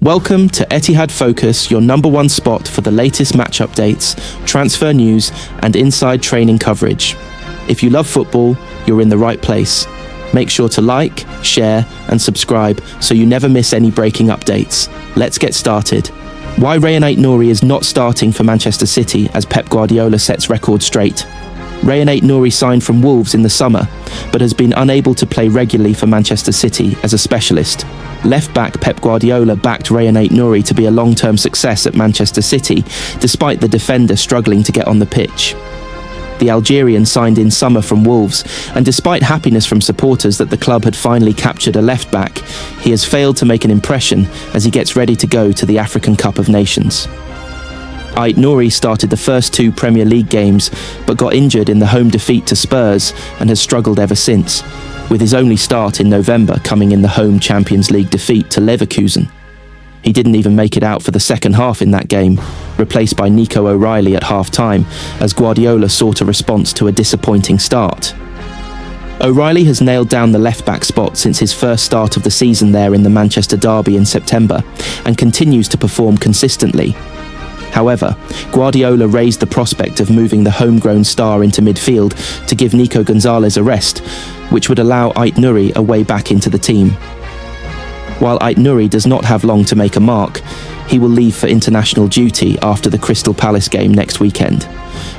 Welcome to Etihad Focus, your number one spot for the latest match updates, transfer news, and inside training coverage. If you love football, you're in the right place. Make sure to like, share, and subscribe so you never miss any breaking updates. Let's get started. Why Ait-Nouri is not starting for Manchester City as Pep Guardiola sets records straight. Ait-Nouri signed from Wolves in the summer, but has been unable to play regularly for Manchester City as a specialist. Left-back Pep Guardiola backed Ait-Nouri to be a long-term success at Manchester City, despite the defender struggling to get on the pitch. The Algerian signed in summer from Wolves, and despite happiness from supporters that the club had finally captured a left-back, he has failed to make an impression as he gets ready to go to the African Cup of Nations. Ait-Nouri started the first two Premier League games, but got injured in the home defeat to Spurs and has struggled ever since, with his only start in November coming in the home Champions League defeat to Leverkusen. He didn't even make it out for the second half in that game, replaced by Nico O'Reilly at half-time, as Guardiola sought a response to a disappointing start. O'Reilly has nailed down the left-back spot since his first start of the season there in the Manchester derby in September, and continues to perform consistently. However, Guardiola raised the prospect of moving the homegrown star into midfield to give Nico Gonzalez a rest, which would allow Ait-Nouri a way back into the team. While Ait-Nouri does not have long to make a mark, he will leave for international duty after the Crystal Palace game next weekend.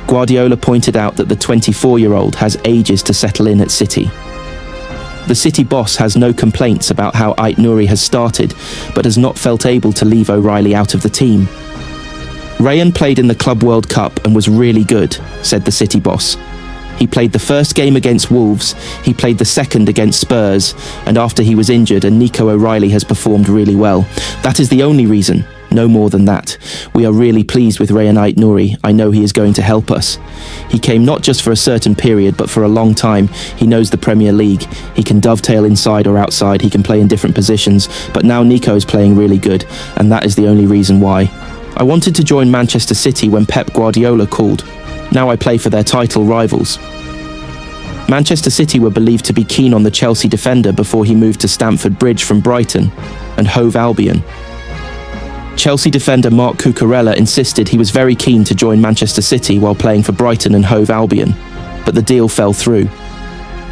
Guardiola pointed out that the 24-year-old has ages to settle in at City. The City boss has no complaints about how Ait-Nouri has started, but has not felt able to leave O'Reilly out of the team. Rayan played in the Club World Cup and was really good, said the City boss. He played the first game against Wolves, he played the second against Spurs, and after he was injured and Nico O'Reilly has performed really well. That is the only reason, no more than that. We are really pleased with Ait-Nouri. I know he is going to help us. He came not just for a certain period, but for a long time. He knows the Premier League. He can dovetail inside or outside, he can play in different positions, but now Nico is playing really good, and that is the only reason why. I wanted to join Manchester City when Pep Guardiola called. Now I play for their title rivals. Manchester City were believed to be keen on the Chelsea defender before he moved to Stamford Bridge from Brighton and Hove Albion. Chelsea defender Marc Cucurella insisted he was very keen to join Manchester City while playing for Brighton and Hove Albion, but the deal fell through.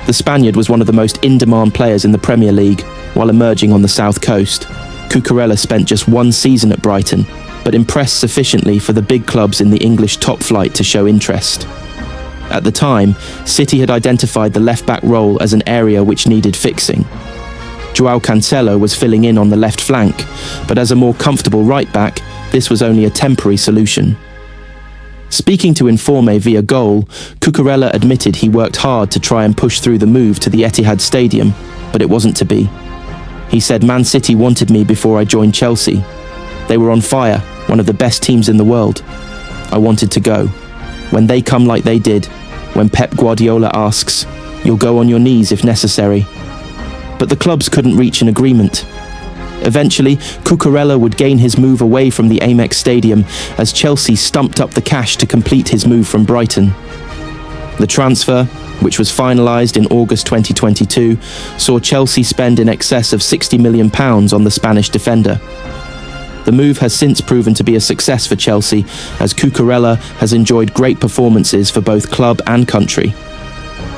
The Spaniard was one of the most in-demand players in the Premier League while emerging on the south coast. Cucurella spent just one season at Brighton, but impressed sufficiently for the big clubs in the English top flight to show interest. At the time, City had identified the left-back role as an area which needed fixing. João Cancelo was filling in on the left flank, but as a more comfortable right-back, this was only a temporary solution. Speaking to Informe via Goal, Cucurella admitted he worked hard to try and push through the move to the Etihad Stadium, but it wasn't to be. He said, "Man City wanted me before I joined Chelsea. They were on fire, one of the best teams in the world. I wanted to go. When they come like they did, when Pep Guardiola asks, you'll go on your knees if necessary." But the clubs couldn't reach an agreement. Eventually, Cucurella would gain his move away from the Amex Stadium as Chelsea stumped up the cash to complete his move from Brighton. The transfer, which was finalised in August 2022, saw Chelsea spend in excess of £60 million on the Spanish defender. The move has since proven to be a success for Chelsea, as Cucurella has enjoyed great performances for both club and country.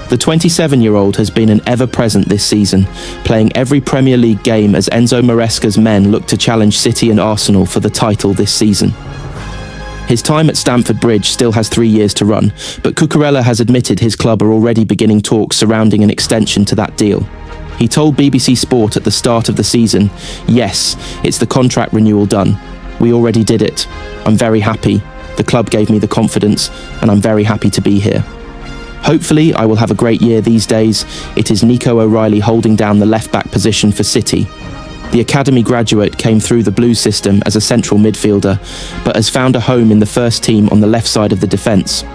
The 27-year-old has been an ever-present this season, playing every Premier League game as Enzo Maresca's men look to challenge City and Arsenal for the title this season. His time at Stamford Bridge still has 3 years to run, but Cucurella has admitted his club are already beginning talks surrounding an extension to that deal. He told BBC Sport at the start of the season, "Yes, it's the contract renewal done. We already did it. I'm very happy. The club gave me the confidence, and I'm very happy to be here. Hopefully, I will have a great year these days. It is Nico O'Reilly holding down the left-back position for City. The academy graduate came through the Blues system as a central midfielder, but has found a home in the first team on the left side of the defence."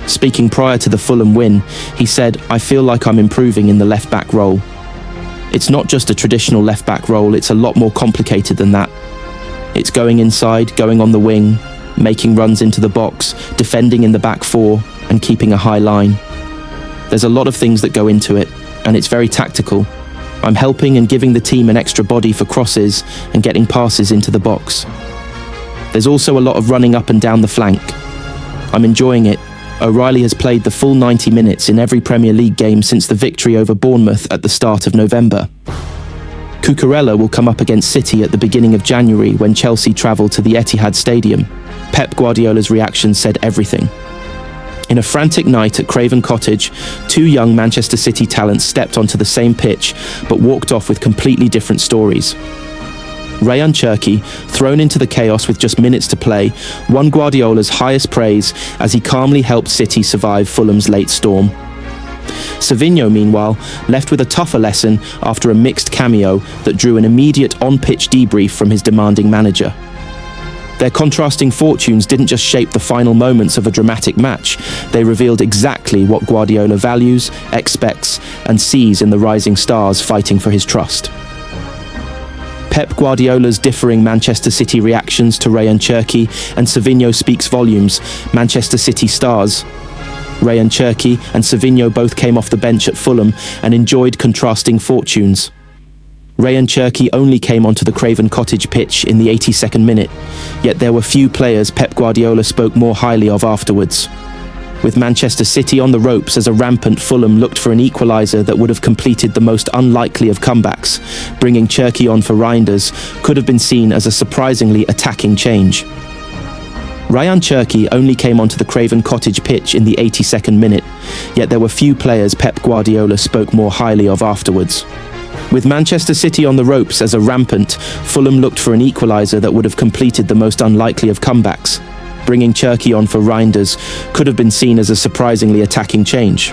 Speaking prior to the Fulham win, he said, "I feel like I'm improving in the left-back role. It's not just a traditional left-back role, it's a lot more complicated than that. It's going inside, going on the wing, making runs into the box, defending in the back four, and keeping a high line. There's a lot of things that go into it, and it's very tactical. I'm helping and giving the team an extra body for crosses and getting passes into the box. There's also a lot of running up and down the flank. I'm enjoying it. O'Reilly has played the full 90 minutes in every Premier League game since the victory over Bournemouth at the start of November. Cucurella will come up against City at the beginning of January when Chelsea travel to the Etihad Stadium. Pep Guardiola's reaction said everything. In a frantic night at Craven Cottage, two young Manchester City talents stepped onto the same pitch, but walked off with completely different stories. Rayan Cherki, thrown into the chaos with just minutes to play, won Guardiola's highest praise as he calmly helped City survive Fulham's late storm. Savinho, meanwhile, left with a tougher lesson after a mixed cameo that drew an immediate on-pitch debrief from his demanding manager. Their contrasting fortunes didn't just shape the final moments of a dramatic match, they revealed exactly what Guardiola values, expects, and sees in the rising stars fighting for his trust. Pep Guardiola's differing Manchester City reactions to Rayan Cherki and Savinho speaks volumes. Manchester City stars Rayan Cherki and Savinho both came off the bench at Fulham and enjoyed contrasting fortunes. Rayan Cherki only came onto the Craven Cottage pitch in the 82nd minute, yet there were few players Pep Guardiola spoke more highly of afterwards. With Manchester City on the ropes as a rampant Fulham looked for an equaliser that would have completed the most unlikely of comebacks, bringing Cherki on for Reinders could have been seen as a surprisingly attacking change. Rayan Cherki only came onto the Craven Cottage pitch in the 82nd minute, yet there were few players Pep Guardiola spoke more highly of afterwards. With Manchester City on the ropes as a rampant, Fulham looked for an equaliser that would have completed the most unlikely of comebacks. Bringing Cherki on for Reinders could have been seen as a surprisingly attacking change.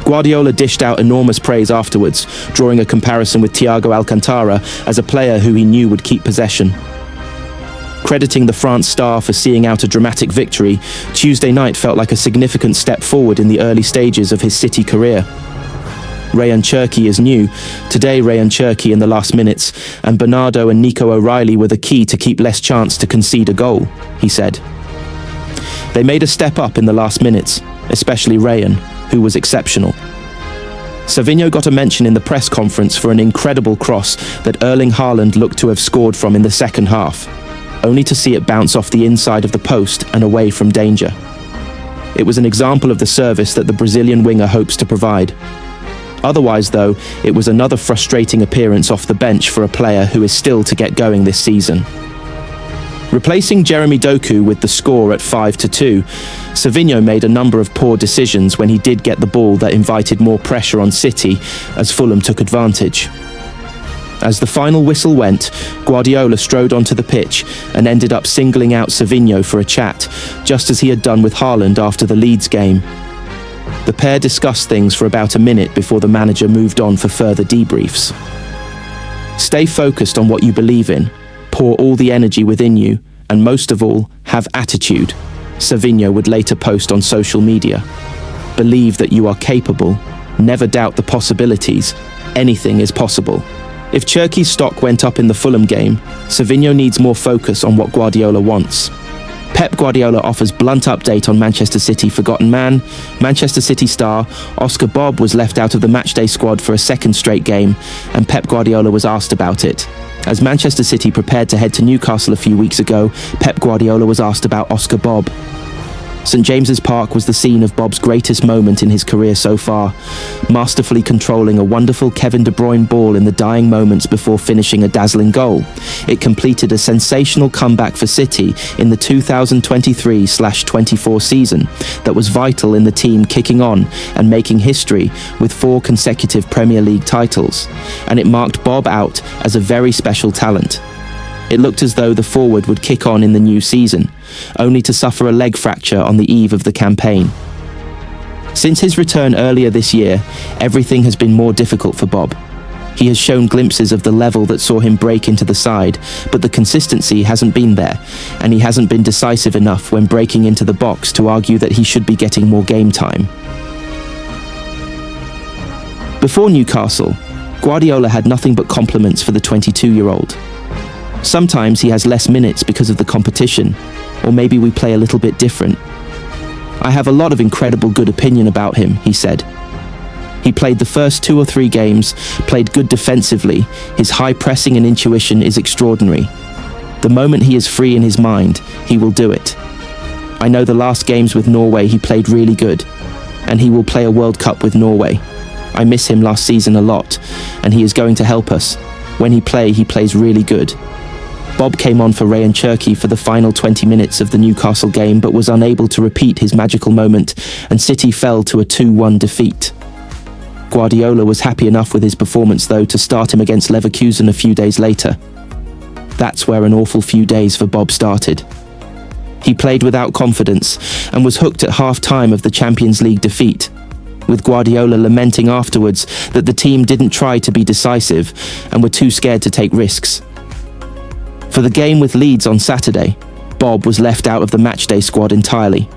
Guardiola dished out enormous praise afterwards, drawing a comparison with Thiago Alcantara as a player who he knew would keep possession. Crediting the France star for seeing out a dramatic victory, Tuesday night felt like a significant step forward in the early stages of his City career. Rayan Cherki is new. Today, Rayan Cherki in the last minutes, and Bernardo and Nico O'Reilly were the key to keep less chance to concede a goal, he said. They made a step up in the last minutes, especially Rayan, who was exceptional. Savinho got a mention in the press conference for an incredible cross that Erling Haaland looked to have scored from in the second half, only to see it bounce off the inside of the post and away from danger. It was an example of the service that the Brazilian winger hopes to provide. Otherwise, though, it was another frustrating appearance off the bench for a player who is still to get going this season. Replacing Jeremy Doku with the score at 5-2, Savinho made a number of poor decisions when he did get the ball that invited more pressure on City as Fulham took advantage. As the final whistle went, Guardiola strode onto the pitch and ended up singling out Savinho for a chat, just as he had done with Haaland after the Leeds game. The pair discussed things for about a minute before the manager moved on for further debriefs. Stay focused on what you believe in, pour all the energy within you, and most of all, have attitude, Savinho would later post on social media. Believe that you are capable, never doubt the possibilities, anything is possible. If Cherki's stock went up in the Fulham game, Savinho needs more focus on what Guardiola wants. Pep Guardiola offers blunt update on Manchester City forgotten man. Manchester City star Oscar Bobb was left out of the matchday squad for a second straight game, and Pep Guardiola was asked about it. As Manchester City prepared to head to Newcastle a few weeks ago, Pep Guardiola was asked about Oscar Bobb. St James's Park was the scene of Bobb's greatest moment in his career so far, masterfully controlling a wonderful Kevin De Bruyne ball in the dying moments before finishing a dazzling goal. It completed a sensational comeback for City in the 2023/24 season that was vital in the team kicking on and making history with 4 consecutive Premier League titles, and it marked Bobb out as a very special talent. It looked as though the forward would kick on in the new season, only to suffer a leg fracture on the eve of the campaign. Since his return earlier this year, everything has been more difficult for Bobb. He has shown glimpses of the level that saw him break into the side, but the consistency hasn't been there, and he hasn't been decisive enough when breaking into the box to argue that he should be getting more game time. Before Newcastle, Guardiola had nothing but compliments for the 22-year-old. Sometimes he has less minutes because of the competition, or maybe we play a little bit different. I have a lot of incredible good opinion about him, he said. He played the first 2 or 3 games, played good defensively. His high pressing and intuition is extraordinary. The moment he is free in his mind, he will do it. I know the last games with Norway he played really good, and he will play a World Cup with Norway. I miss him last season a lot, and he is going to help us. When he plays really good. Bobb came on for Ryan Cherki for the final 20 minutes of the Newcastle game, but was unable to repeat his magical moment, and City fell to a 2-1 defeat. Guardiola was happy enough with his performance, though, to start him against Leverkusen a few days later. That's where an awful few days for Bobb started. He played without confidence and was hooked at half-time of the Champions League defeat, with Guardiola lamenting afterwards that the team didn't try to be decisive and were too scared to take risks. For the game with Leeds on Saturday, Bobb was left out of the matchday squad entirely.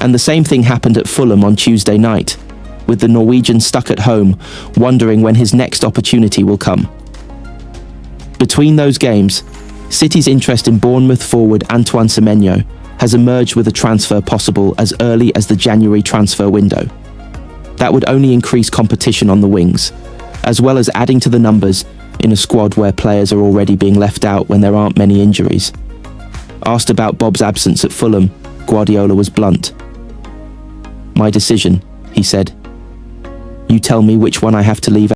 And the same thing happened at Fulham on Tuesday night, with the Norwegian stuck at home, wondering when his next opportunity will come. Between those games, City's interest in Bournemouth forward Antoine Semenyo has emerged with a transfer possible as early as the January transfer window. That would only increase competition on the wings, as well as adding to the numbers in a squad where players are already being left out when there aren't many injuries. Asked about Bobb's absence at Fulham, Guardiola was blunt. "My decision," he said. "You tell me which one I have to leave